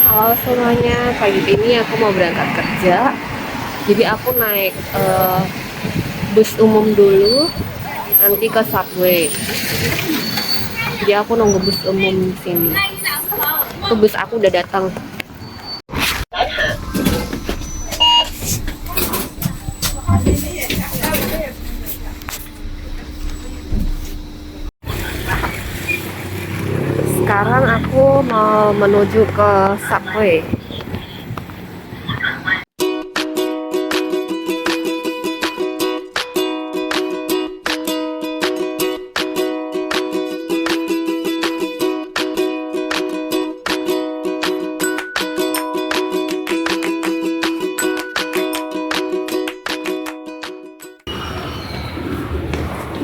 Halo semuanya, pagi ini aku mau berangkat kerja. Jadi aku naik bus umum dulu, nanti ke subway. Jadi aku nunggu bus umum di sini. Tuh bus aku udah datang. Sekarang aku mau menuju ke subway.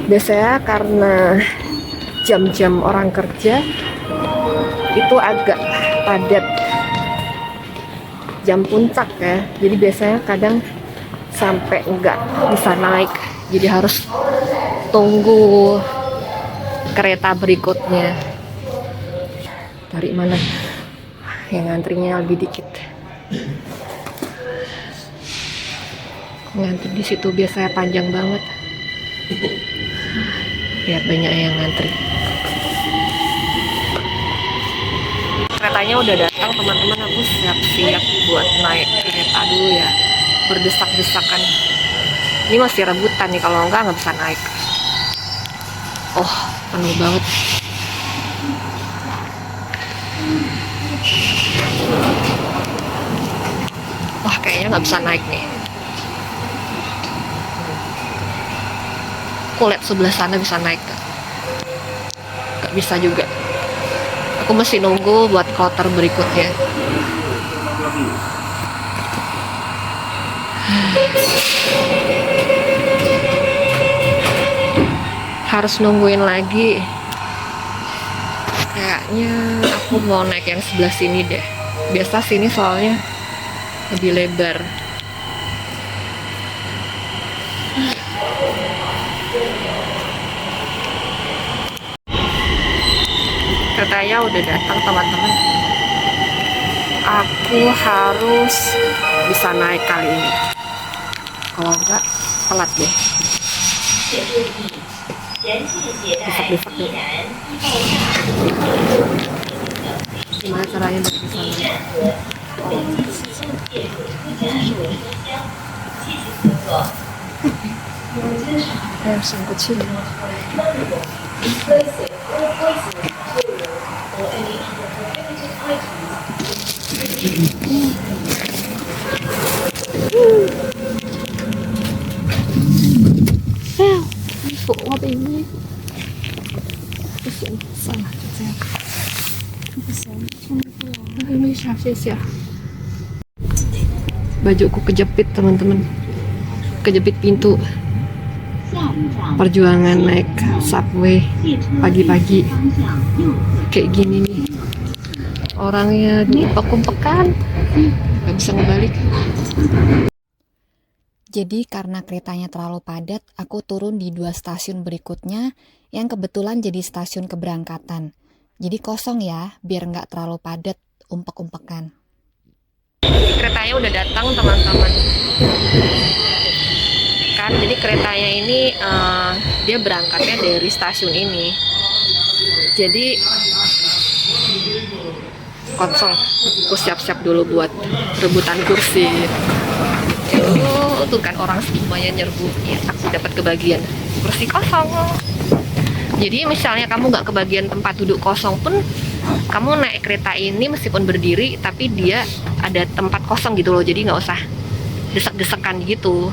Biasanya karena jam-jam orang kerja itu agak padat, jam puncak ya, jadi biasanya kadang sampai nggak bisa naik, jadi harus tunggu kereta berikutnya. Dari mana yang antrinya lebih dikit, ngantri di situ biasanya panjang banget. Lihat banyak yang ngantri. Keretanya udah datang teman-teman, aku siap-siap buat naik kereta dulu ya. Berdesak-desakan. Ini masih rebutan nih, kalau enggak nggak bisa naik. Oh, penuh banget. Wah, kayaknya nggak bisa naik nih. Aku lihat sebelah sana bisa naik kan? Nggak bisa juga. Aku masih nunggu buat kloter berikutnya. Harus nungguin lagi. Kayaknya aku mau naik yang sebelah sini deh. Biasa sini soalnya lebih lebar. Keretanya udah datang teman-teman. Aku harus bisa naik kali ini. Kalau enggak telat deh. Desak-desak deh. Gimana caranya buat bisa naik? Ayo sangkut sini. Phụ hoa bình salah bajuku kejepit teman-teman, kejepit pintu. Perjuangan naik subway pagi-pagi kayak gini nih, orangnya diumpek-umpekan, nggak bisa ngebalik. Jadi karena keretanya terlalu padat, aku turun di 2 stasiun berikutnya yang kebetulan jadi stasiun keberangkatan. Jadi kosong ya, biar nggak terlalu padat, umpek-umpekan. Keretanya udah datang teman-teman. Kan jadi keretanya ini dia berangkatnya dari stasiun ini. Jadi kosong. Aku siap-siap dulu buat rebutan kursi. Tuh kan orang semuanya nyerbu, ya aku dapat kebagian kursi kosong. Jadi misalnya kamu nggak kebagian tempat duduk kosong pun, kamu naik kereta ini meskipun berdiri tapi dia ada tempat kosong gitu loh, jadi nggak usah desek-desekan gitu.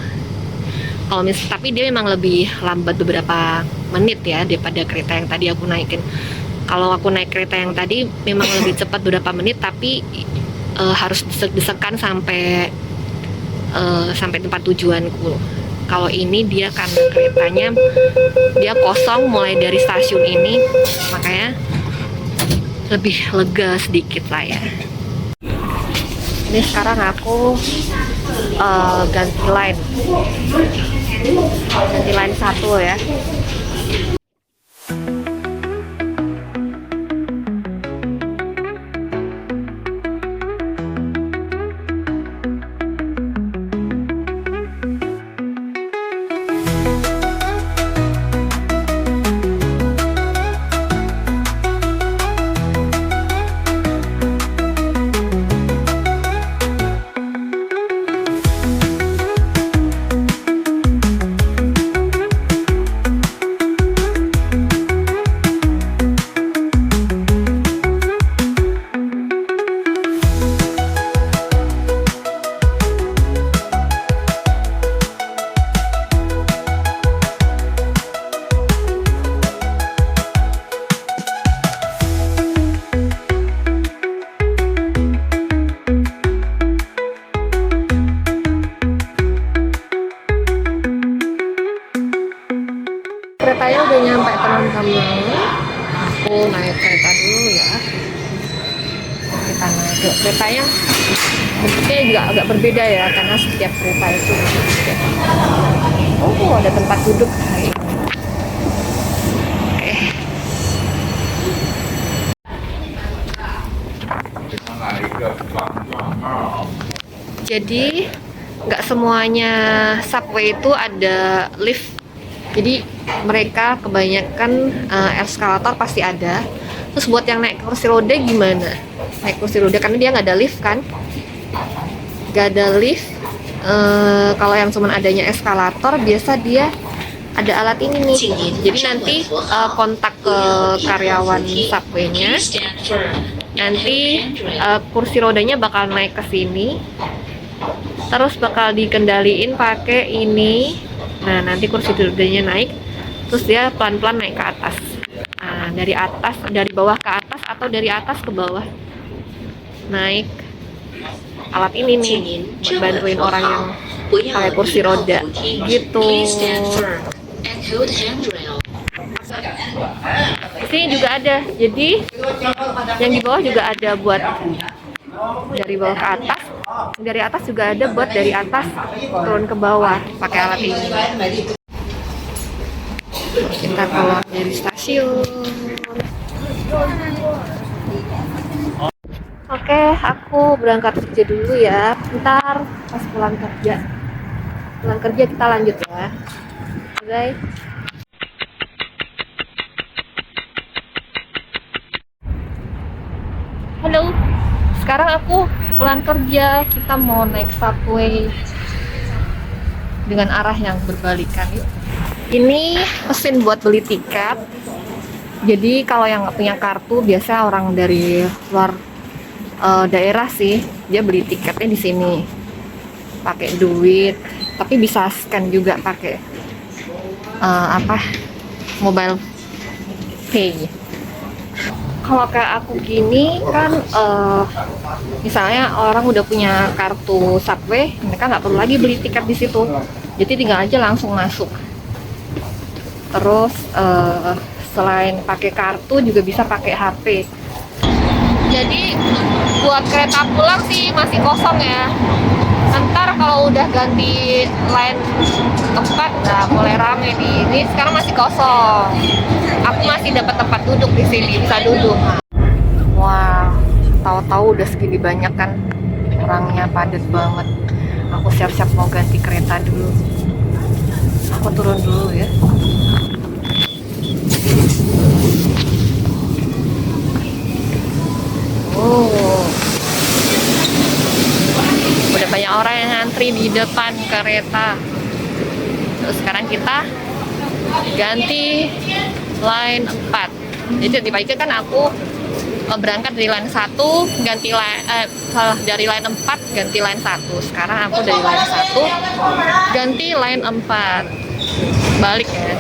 Kalau tapi dia memang lebih lambat beberapa menit ya daripada kereta yang tadi aku naikin. Kalau aku naik kereta yang tadi memang lebih cepat beberapa menit, tapi harus desek-desekan sampai tempat tujuanku. Kalau ini dia karena keretanya dia kosong mulai dari stasiun ini, makanya lebih lega sedikit lah ya. Ini sekarang aku ganti line 1 ya. dulu ya. Kita naik ke keretanya. Bentuknya juga agak berbeda ya, karena setiap kereta itu berbeda. Oh, ada tempat duduk hari ini. Oke. Jadi nggak semuanya subway itu ada lift. Jadi mereka kebanyakan eskalator pasti ada. Terus buat yang naik kursi roda gimana? Naik kursi roda karena dia nggak ada lift kan? Nggak ada lift. Kalau yang cuma adanya eskalator, biasa dia ada alat ini nih. Jadi nanti kontak ke karyawan subway-nya. Nanti kursi rodanya bakal naik ke sini. Terus bakal dikendaliin pakai ini. Nah, nanti kursi rodanya naik, terus dia pelan-pelan naik ke atas. Nah, dari bawah ke atas atau dari atas ke bawah. Naik alat ini nih, buat bantuin orang yang pakai kursi roda gitu. Di sini juga ada, jadi yang di bawah juga ada buat dari bawah ke atas, dari atas juga ada buat dari atas turun ke bawah pakai alat ini. Kita keluar dari stasiun. Oke, aku berangkat kerja dulu ya. Ntar pas pulang kerja kita lanjut ya. Oke. Halo, sekarang aku pulang kerja. Kita mau naik subway dengan arah yang berbalikan. Ini mesin buat beli tiket. Jadi kalau yang nggak punya kartu, biasa orang dari luar daerah sih, dia beli tiketnya di sini pakai duit, tapi bisa scan juga pakai mobile pay. Kalau kayak aku gini kan, misalnya orang udah punya kartu subway, mereka nggak perlu lagi beli tiket di situ, jadi tinggal aja langsung masuk. Terus selain pakai kartu juga bisa pakai HP. Jadi buat kereta pulang sih masih kosong ya. Ntar kalau udah ganti line tempat, nah mulai rame nih. Ini sekarang masih kosong. Aku masih dapat tempat duduk di sini, bisa duduk. Wah, tahu-tahu udah segini banyak kan, orangnya padat banget. Aku siap-siap mau ganti kereta dulu. Aku turun dulu ya. Oh, udah banyak orang yang ngantri di depan kereta. Terus sekarang kita ganti line 4. Jadi tadi pagi kan aku berangkat dari line 1, dari line 4 ganti line 1. Sekarang aku dari line 1 ganti line 4. Balik ya.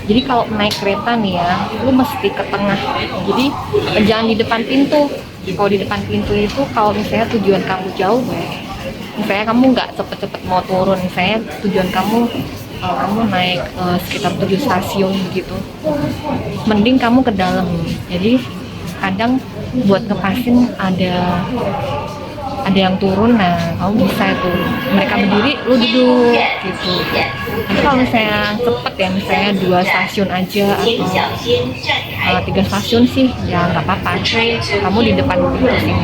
Jadi kalau naik kereta nih ya, lu mesti ke tengah. Jadi jangan di depan pintu. Kalau di depan pintu itu, kalau misalnya tujuan kamu jauh, misalnya kamu nggak cepet-cepet mau turun, misalnya tujuan kamu naik sekitar 7 stasiun gitu, mending kamu ke dalam. Jadi kadang buat ngepasin ada yang turun, nah kamu bisa itu mereka berdiri, lu duduk gitu. Tapi kalau misalnya cepet ya, misalnya 2 stasiun aja atau 3 stasiun sih ya nggak apa-apa, kamu di depan pintu sini,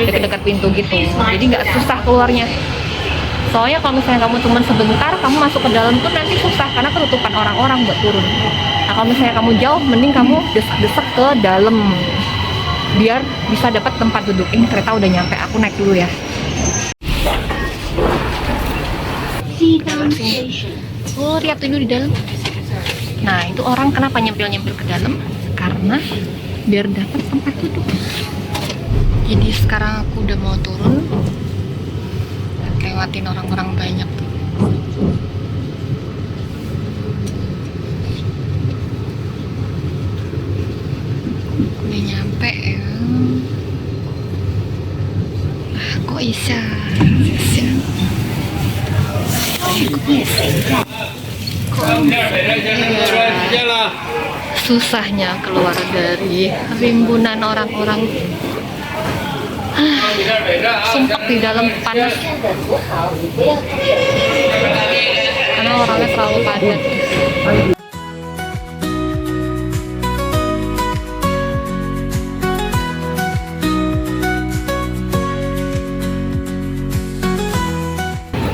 dekat-dekat pintu gitu, jadi nggak susah keluarnya. Soalnya kalau misalnya kamu cuma sebentar, kamu masuk ke dalam tuh nanti susah karena ketutupan orang-orang buat turun. Nah kalau misalnya kamu jauh, mending kamu desek-desek ke dalam biar bisa dapat tempat duduk. Ini kereta udah nyampe, aku naik dulu ya. Oh, lihat dulu di dalam. Nah itu orang kenapa nyempil-nyempil ke dalam? Karena biar dapat tempat duduk. Jadi sekarang aku udah mau turun, lewatin orang-orang banyak. Udah nyampe ya. Kok bisa? Susahnya keluar dari rimbunan orang-orang. Sumpah di dalam panas karena orangnya terlalu padat.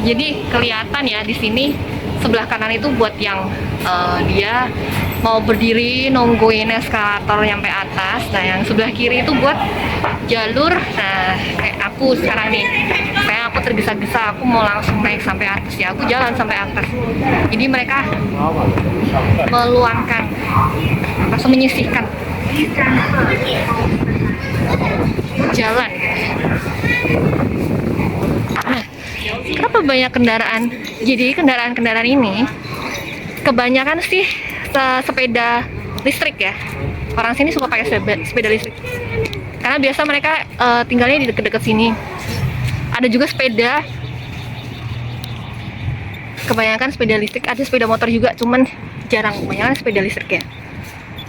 Jadi kelihatan ya di sini sebelah kanan itu buat yang dia mau berdiri nungguin eskalator nyampe atas. Nah yang sebelah kiri itu buat jalur, nah kayak aku sekarang nih, kayak aku tergesa-gesa, aku mau langsung naik sampai atas ya, aku jalan sampai atas. Jadi mereka meluangkan, langsung menyisihkan jalan. Nah, kenapa banyak kendaraan? Jadi kendaraan-kendaraan ini kebanyakan sih sepeda listrik ya. Orang sini suka pakai sepeda listrik. Karena biasa mereka tinggalnya di dekat-dekat sini. Ada juga sepeda, kebanyakan sepeda listrik, ada sepeda motor juga, cuman jarang, kebanyakan sepeda listrik ya.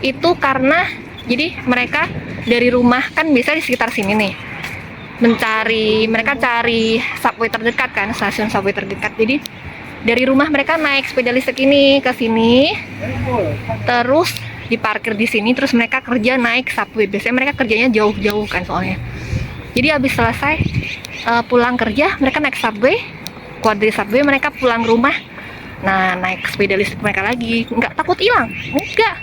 Itu karena jadi mereka dari rumah kan biasa di sekitar sini nih, mereka cari subway terdekat kan, stasiun subway terdekat. Jadi dari rumah mereka naik sepeda listrik ini ke sini, terus diparkir di sini, terus mereka kerja naik subway. Biasanya mereka kerjanya jauh-jauh kan soalnya. Jadi habis selesai pulang kerja, mereka naik subway, keluar dari subway mereka pulang rumah. Nah, naik sepeda listrik mereka lagi. Nggak takut hilang? Enggak.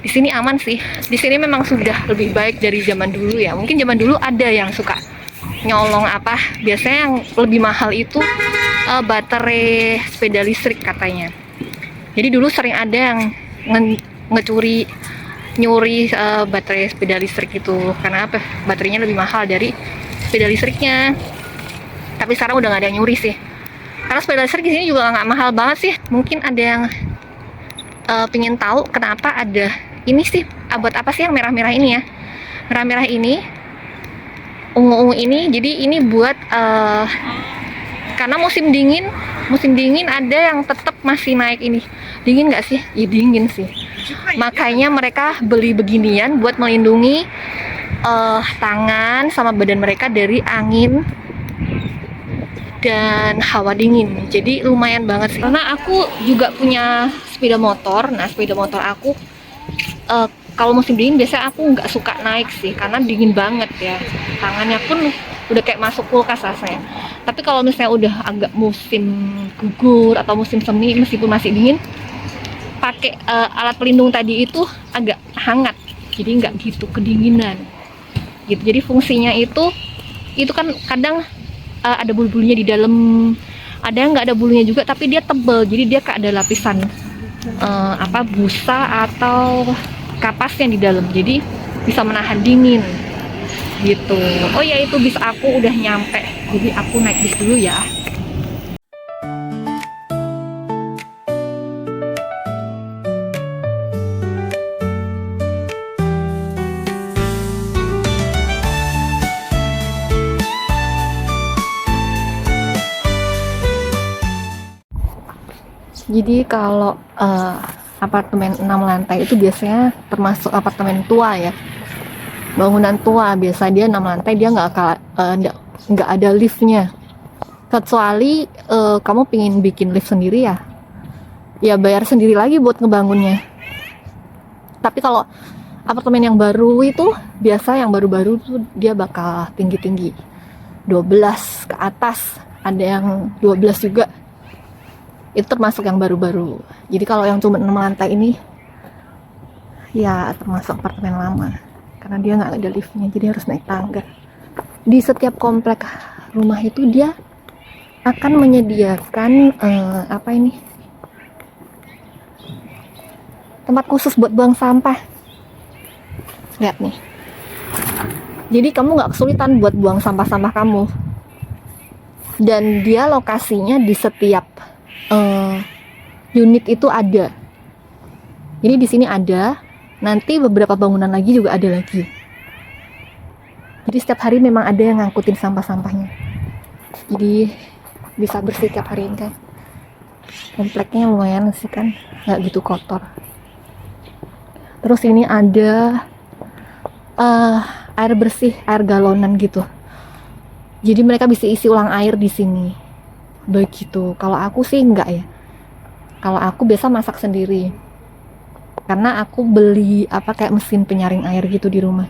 Di sini aman sih. Di sini memang sudah lebih baik dari zaman dulu ya. Mungkin zaman dulu ada yang suka nyolong apa. Biasanya yang lebih mahal itu baterai sepeda listrik katanya. Jadi dulu sering ada yang nyuri baterai sepeda listrik itu, karena apa? Baterainya lebih mahal dari sepeda listriknya. Tapi sekarang udah nggak ada yang nyuri sih, karena sepeda listrik di sini juga nggak mahal banget sih. Mungkin ada yang pengen tahu kenapa ada ini sih, buat apa sih yang merah-merah ini ya? Merah-merah ini, ungu-ungu ini, jadi ini buat karena musim dingin ada yang tetap masih naik ini. Dingin nggak sih? Ya dingin sih. Makanya mereka beli beginian buat melindungi tangan sama badan mereka dari angin dan hawa dingin. Jadi lumayan banget sih. Karena aku juga punya sepeda motor. Nah, sepeda motor aku kalau musim dingin biasanya aku nggak suka naik sih, karena dingin banget ya. Tangannya pun udah kayak masuk kulkas rasanya. Tapi kalau misalnya udah agak musim gugur atau musim semi, meskipun masih dingin, pakai alat pelindung tadi itu agak hangat, jadi nggak gitu kedinginan gitu. Jadi fungsinya itu kan kadang ada bulu-bulunya di dalam, ada yang nggak ada bulunya juga tapi dia tebel, jadi dia kayak ada lapisan busa atau kapas yang di dalam, jadi bisa menahan dingin gitu. Oh ya, itu bis aku udah nyampe, jadi aku naik bis dulu ya. Jadi kalau apartemen 6 lantai itu biasanya termasuk apartemen tua ya, bangunan tua. Biasa dia 6 lantai, dia nggak ada liftnya, kecuali kamu pengen bikin lift sendiri ya bayar sendiri lagi buat ngebangunnya. Tapi kalau apartemen yang baru itu, biasa yang baru-baru tuh dia bakal tinggi-tinggi 12 ke atas. ada yang 12 juga. Itu termasuk yang baru-baru. Jadi kalau yang cuma 6 lantai ini ya termasuk apartemen lama, karena dia nggak ada liftnya, jadi harus naik tangga. Di setiap komplek rumah itu dia akan menyediakan tempat khusus buat buang sampah. Lihat nih, jadi kamu nggak kesulitan buat buang sampah-sampah kamu. Dan dia lokasinya di setiap unit itu ada. Jadi di sini ada, nanti beberapa bangunan lagi juga ada lagi. Jadi setiap hari memang ada yang ngangkutin sampah-sampahnya. Jadi bisa bersih tiap hari kan. Kompleknya lumayan sih kan, nggak gitu kotor. Terus ini ada air bersih, air galonan gitu. Jadi mereka bisa isi ulang air di sini. Begitu. Kalau aku sih enggak ya. Kalau aku biasa masak sendiri. Karena aku beli kayak mesin penyaring air gitu di rumah.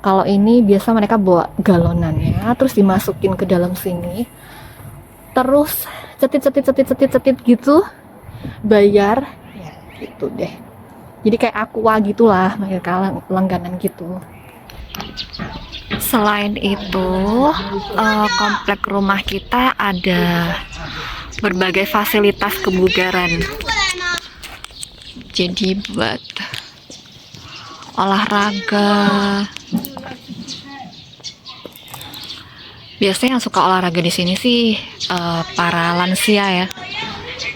Kalau ini biasa mereka bawa galonannya, terus dimasukin ke dalam sini. Terus cetit gitu. Bayar, ya gitu deh. Jadi kayak aqua gitulah, mereka langganan gitu. Selain itu, komplek rumah kita ada berbagai fasilitas kebugaran. Jadi buat olahraga. Biasanya yang suka olahraga di sini sih para lansia ya,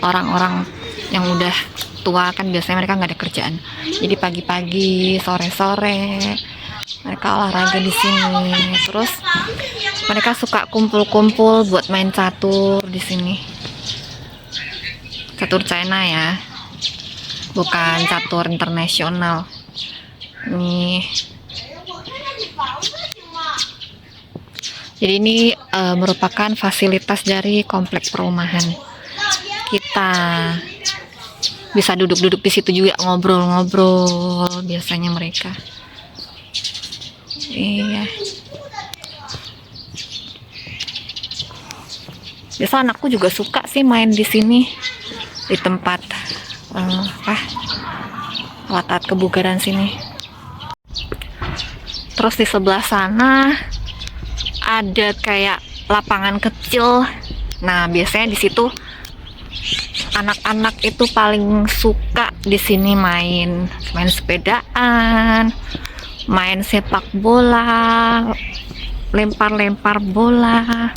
orang-orang yang udah tua kan biasanya mereka nggak ada kerjaan. Jadi pagi-pagi, sore-sore mereka olahraga di sini. Terus mereka suka kumpul-kumpul buat main catur di sini. Catur China ya, bukan catur internasional. Nih. Jadi ini merupakan fasilitas dari komplek perumahan. Kita bisa duduk-duduk di situ juga, ngobrol-ngobrol biasanya mereka. Iya. Biasa anakku juga suka sih main di sini, di tempat alat-alat kebugaran sini. Terus di sebelah sana ada kayak lapangan kecil. Nah, biasanya di situ anak-anak itu paling suka di sini main sepedaan, main sepak bola, lempar-lempar bola,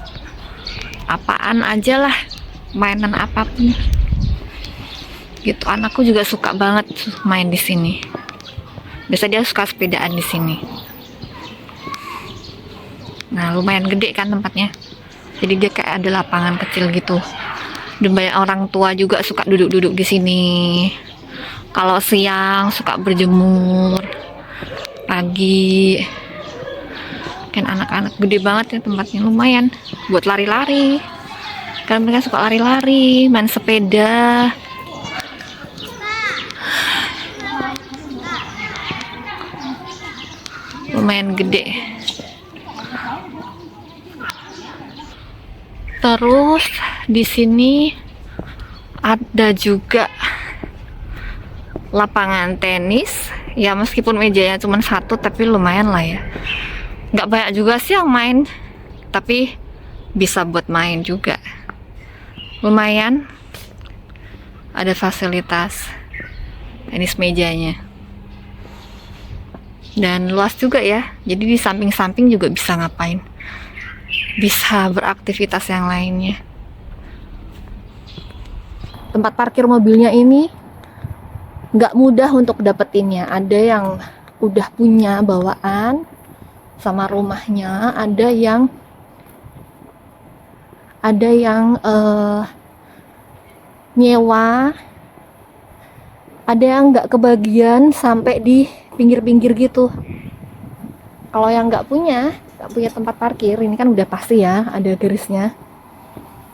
apaan aja lah, mainan apapun. Gitu, anakku juga suka banget main di sini. Biasa dia suka sepedaan di sini. Nah, lumayan gede kan tempatnya. Jadi dia kayak ada lapangan kecil gitu. Dan banyak orang tua juga suka duduk-duduk di sini. Kalau siang suka berjemur. Pagi. Kan anak-anak gede banget ya tempatnya, lumayan buat lari-lari. Kan mereka suka lari-lari, main sepeda. Lumayan gede. Terus di sini ada juga lapangan tenis. Ya meskipun mejanya cuma satu, tapi lumayan lah ya. Nggak banyak juga sih yang main, tapi bisa buat main juga. Lumayan. Ada fasilitas tenis mejanya. Dan luas juga ya. Jadi di samping-samping juga bisa ngapain. Bisa beraktivitas yang lainnya. Tempat parkir mobilnya ini nggak mudah untuk dapetinnya. Ada yang udah punya bawaan sama rumahnya, ada yang nyewa, ada yang nggak kebagian sampai di pinggir-pinggir gitu. Kalau yang nggak punya tempat parkir, ini kan udah pasti ya ada garisnya.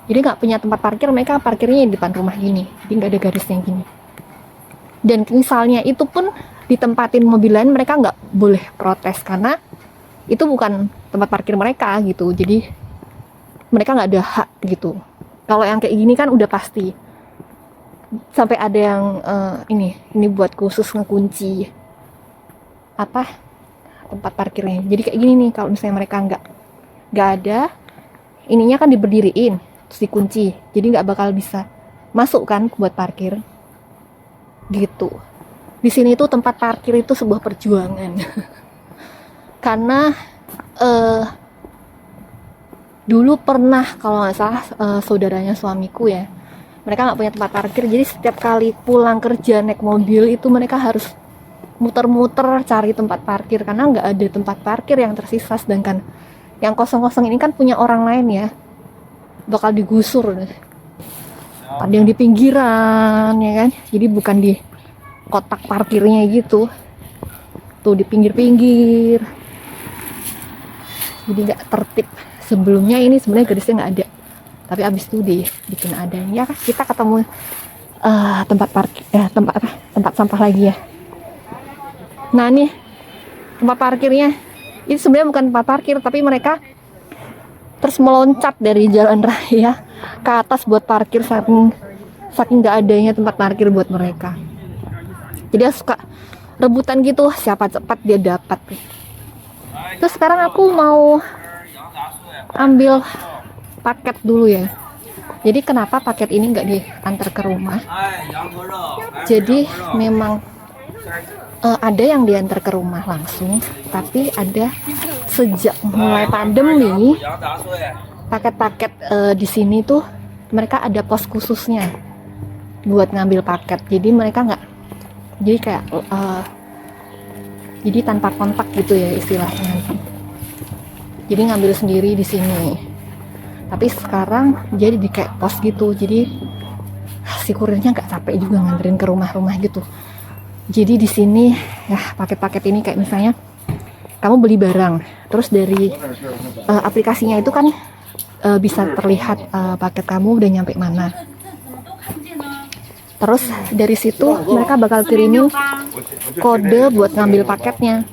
Jadi nggak punya tempat parkir, mereka parkirnya di depan rumah gini, jadi nggak ada garisnya gini. Dan misalnya itu pun ditempatin mobil lain, mereka nggak boleh protes karena itu bukan tempat parkir mereka gitu. Jadi mereka nggak ada hak gitu. Kalau yang kayak gini kan udah pasti. Sampai ada yang ini buat khusus ngekunci apa tempat parkirnya. Jadi kayak gini nih, kalau misalnya mereka nggak ada, ininya kan diberdiriin terus dikunci, jadi nggak bakal bisa masuk kan buat parkir gitu. Di sini tuh tempat parkir itu sebuah perjuangan karena dulu pernah kalau nggak salah saudaranya suamiku ya, mereka nggak punya tempat parkir, jadi setiap kali pulang kerja naik mobil itu mereka harus muter-muter cari tempat parkir karena nggak ada tempat parkir yang tersisa, sedangkan yang kosong-kosong ini kan punya orang lain ya, bakal digusur. Ada yang di pinggiran ya kan, jadi bukan di kotak parkirnya gitu, tuh di pinggir-pinggir, jadi nggak tertib. Sebelumnya ini sebenarnya garisnya nggak ada, tapi abis itu dibikin ada. Ya kita ketemu tempat parkir, tempat sampah lagi ya. Nah nih tempat parkirnya, ini sebenarnya bukan tempat parkir, tapi mereka terus meloncat dari jalan raya ke atas buat parkir, saking nggak adanya tempat parkir buat mereka. Jadi suka rebutan gitu, siapa cepat dia dapat. Terus sekarang aku mau ambil paket dulu ya. Jadi kenapa paket ini nggak diantar ke rumah? Jadi memang ada yang diantar ke rumah langsung, tapi ada sejak mulai pandemi paket-paket di sini tuh mereka ada pos khususnya buat ngambil paket. Jadi mereka nggak, jadi kayak jadi tanpa kontak gitu ya istilahnya. Jadi ngambil sendiri di sini. Tapi sekarang jadi di kayak pos gitu. Jadi si kurirnya nggak capek juga nganterin ke rumah-rumah gitu. Jadi di sini ya paket-paket ini kayak misalnya kamu beli barang, terus dari aplikasinya itu kan bisa terlihat paket kamu udah nyampe mana. Terus dari situ mereka bakal kirimin kode buat ngambil paketnya.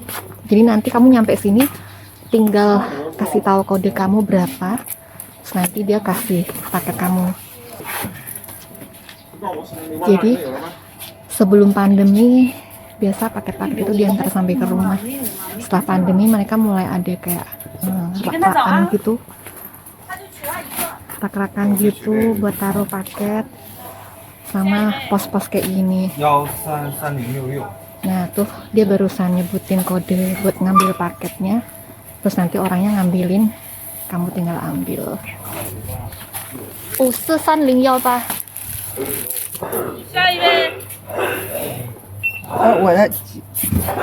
Jadi nanti kamu nyampe sini tinggal kasih tahu kode kamu berapa, terus nanti dia kasih paket kamu. Jadi sebelum pandemi biasa paket-paket itu diantar sampai ke rumah. Setelah pandemi mereka mulai ada kayak rak-rakan gitu, rak-rakan gitu buat taruh paket sama pos-pos kayak gini. Nah tuh dia barusan nyebutin kode buat ngambil paketnya, terus nanti orangnya ngambilin, kamu tinggal ambil. 54308下一位。我的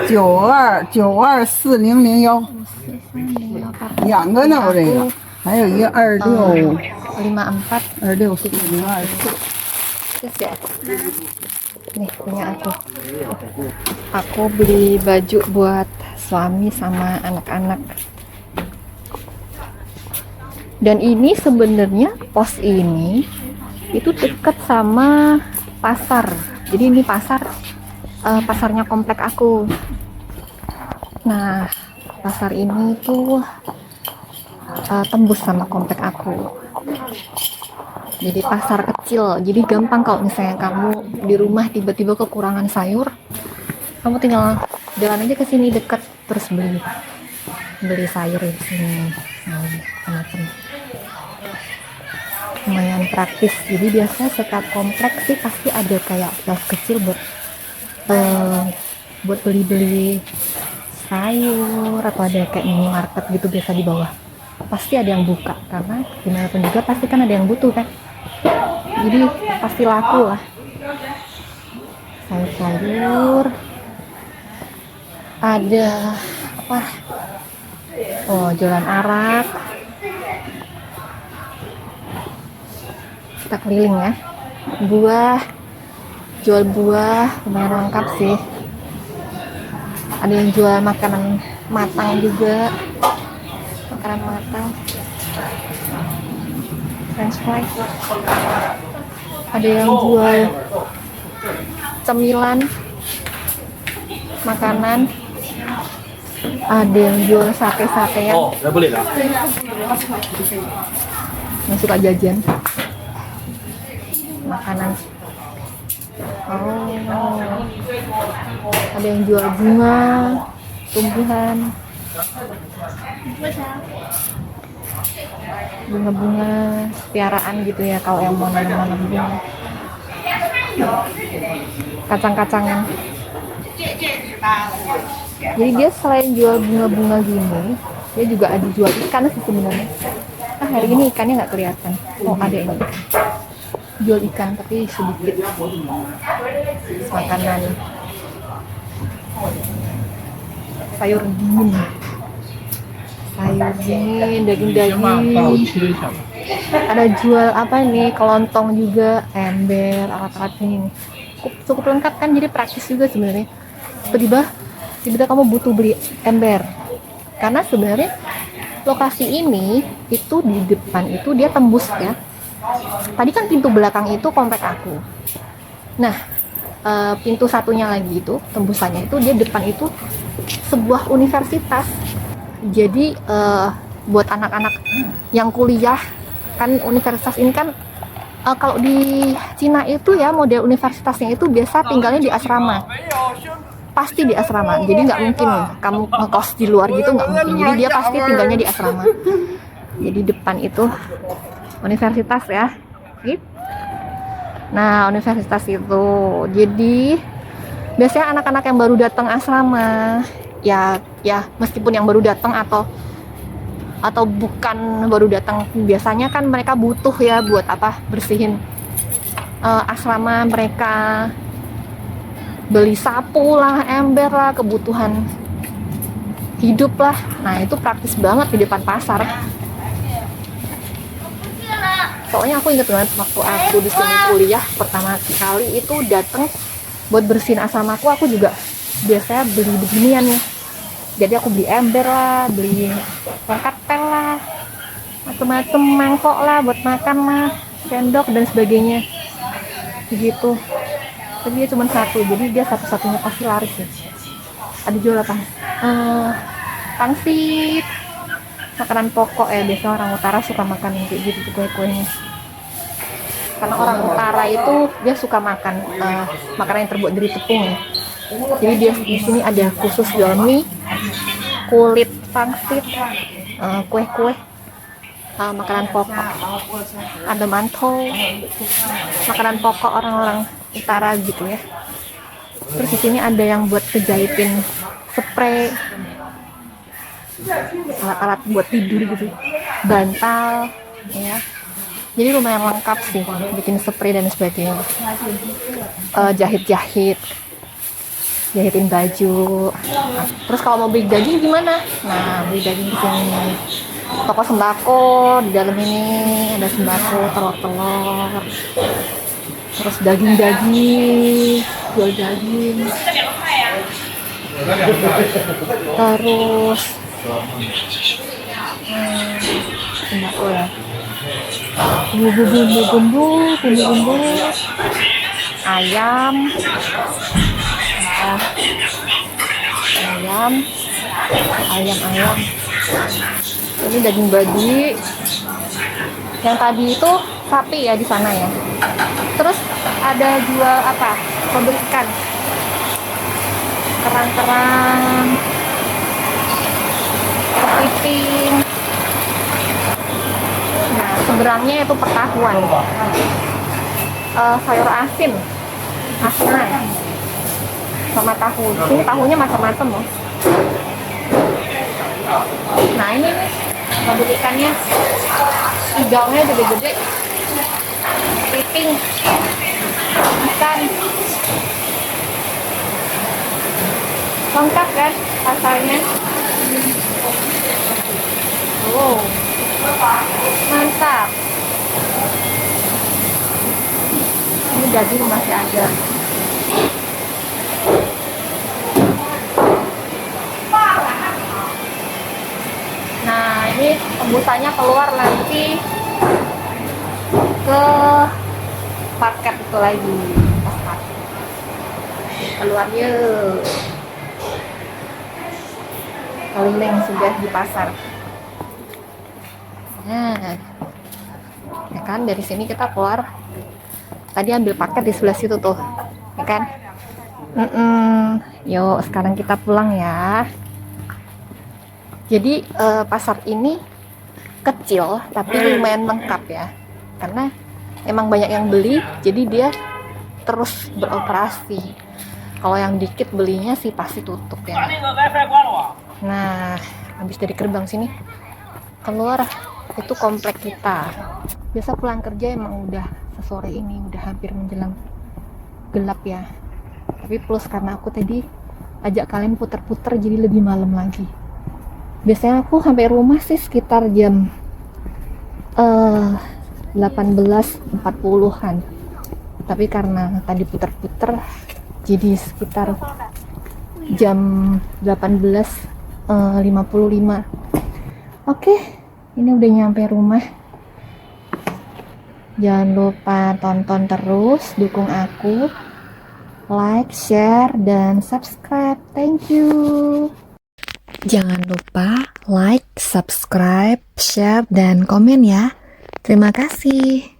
9292400，两个呢，我这个还有一个26 26404。 Nih punya aku. Aku beli baju buat suami sama anak-anak. Dan ini sebenarnya pos ini itu dekat sama pasar. Jadi ini pasarnya komplek aku. Nah, pasar ini tuh tembus sama komplek aku. Jadi pasar kecil, jadi gampang kalau misalnya kamu di rumah tiba-tiba kekurangan sayur, kamu tinggal jalan aja ke sini dekat, terus beli sayur di sini. Macam lumayan praktis. Jadi biasanya setiap kompleks sih pasti ada kayak kios kecil buat beli-beli sayur, atau ada kayak minimarket gitu biasa di bawah. Pasti ada yang buka karena gimana pun juga pasti kan ada yang butuh kan. Jadi pasti laku lah sayur-sayur. Ada apa? Oh, jualan arak. Kita keliling ya. Buah, jual buah lumayan lengkap sih. Ada yang jual makanan matang juga, makanan matang, french fry. Ada yang jual cemilan, makanan. Ada yang jual sate-satean. yang suka jajan makanan. Oh, ada yang jual bunga, tumbuhan, bunga-bunga piaraan gitu ya kalau yang mau nanam bunga. Kacang-kacangan. Jadi dia selain jual bunga-bunga gini, dia juga ada jual ikan sih sebenarnya. Nah, hari ini ikannya nggak kelihatan. Oh, ada ini. Jual ikan tapi sedikit. Makanan. Sayur dingin. Sayur dingin, daging-daging. Ada jual apa nih? Kelontong juga, ember, alat-alat ini. Cukup lengkap kan, jadi praktis juga sebenarnya. Tiba-tiba kamu butuh beli ember. Karena sebenarnya lokasi ini itu di depan itu dia tembus ya. Tadi kan pintu belakang itu komplek aku. Nah, pintu satunya lagi itu tembusannya itu dia depan itu sebuah universitas. Jadi buat anak-anak yang kuliah kan universitas ini kan kalau di Cina itu ya model universitasnya itu biasa tinggalnya di asrama. Pasti di asrama. Jadi nggak mungkin kamu ngekos di luar gitu, nggak mungkin. Jadi dia pasti tinggalnya di asrama. Jadi depan itu universitas ya. Nah, universitas itu. Jadi biasanya anak-anak yang baru datang asrama ya meskipun yang baru datang atau bukan baru datang, biasanya kan mereka butuh ya buat apa, bersihin asrama mereka, beli sapu lah, ember lah, kebutuhan hidup lah. Nah, itu praktis banget di depan pasar. Soalnya aku inget banget waktu aku di sini kuliah pertama kali itu datang buat bersihin asramaku, aku juga biasanya beli beginian ya. Jadi aku beli ember lah, beli tongkat pel lah, macem-macem, mangkok lah buat makan lah, sendok dan sebagainya begitu. Tapi dia cuma satu, jadi dia satu-satunya pasti laris ya. Ada jual apa? Pangsit, makanan pokok ya, biasanya orang utara suka makan yang kayak gitu kue-kuenya. Karena orang utara itu dia suka makan makanan yang terbuat dari tepung ya. Jadi dia di sini ada khusus jual mie, kulit pangsit, kue-kue, makanan pokok, ada mantou, makanan pokok orang-orang utara gitu ya. Terus di sini ada yang buat kejahitin spray, alat-alat buat tidur gitu, bantal, ya. Jadi lumayan lengkap sih, bikin spray dan sebagainya. Jahit-jahit, jahitin baju. Nah, terus kalau mau beli daging gimana? Nah, beli daging di sini. Toko sembako di dalam ini ada sembako, telur-telur. Terus daging-daging, jual daging. Terus sembako ya. Bumbu-bumbu, ayam, ini daging babi. Yang tadi itu sapi ya di sana ya. Terus ada jual apa? Produk ikan, kerang-kerang, kepiting. Nah, seberangnya itu pertahuan, sayur asin, asinan, sama tahu. Ini tahunya macam-macam loh. Nah, ini nih produk ikannya, igaunya gede-gede, kepiting, ikan, lengkap kan pasarnya. Wow, mantap. Ini daging masih ada. Nah, ini tembusannya keluar nanti ke paket itu lagi. Keluarnya keliling sudah di pasar. Nah, kan dari sini kita keluar, tadi ambil paket di sebelah situ tuh, ya kan? Yuk sekarang kita pulang ya. Jadi pasar ini kecil tapi lumayan lengkap ya, karena emang banyak yang beli, jadi dia terus beroperasi. Kalau yang dikit belinya sih pasti tutup ya. Nah, habis dari gerbang sini keluar itu komplek kita. Biasa pulang kerja emang udah sesore ini, udah hampir menjelang gelap ya. Tapi plus karena aku tadi ajak kalian puter-puter jadi lebih malam lagi. Biasanya aku sampai rumah sih sekitar jam 18.40-an. Tapi karena tadi puter-puter jadi sekitar jam 18.55. Oke, ini udah nyampe rumah. Jangan lupa tonton terus, dukung aku, like, share, dan subscribe. Thank you. Jangan lupa like, subscribe, share, dan komen ya. Terima kasih.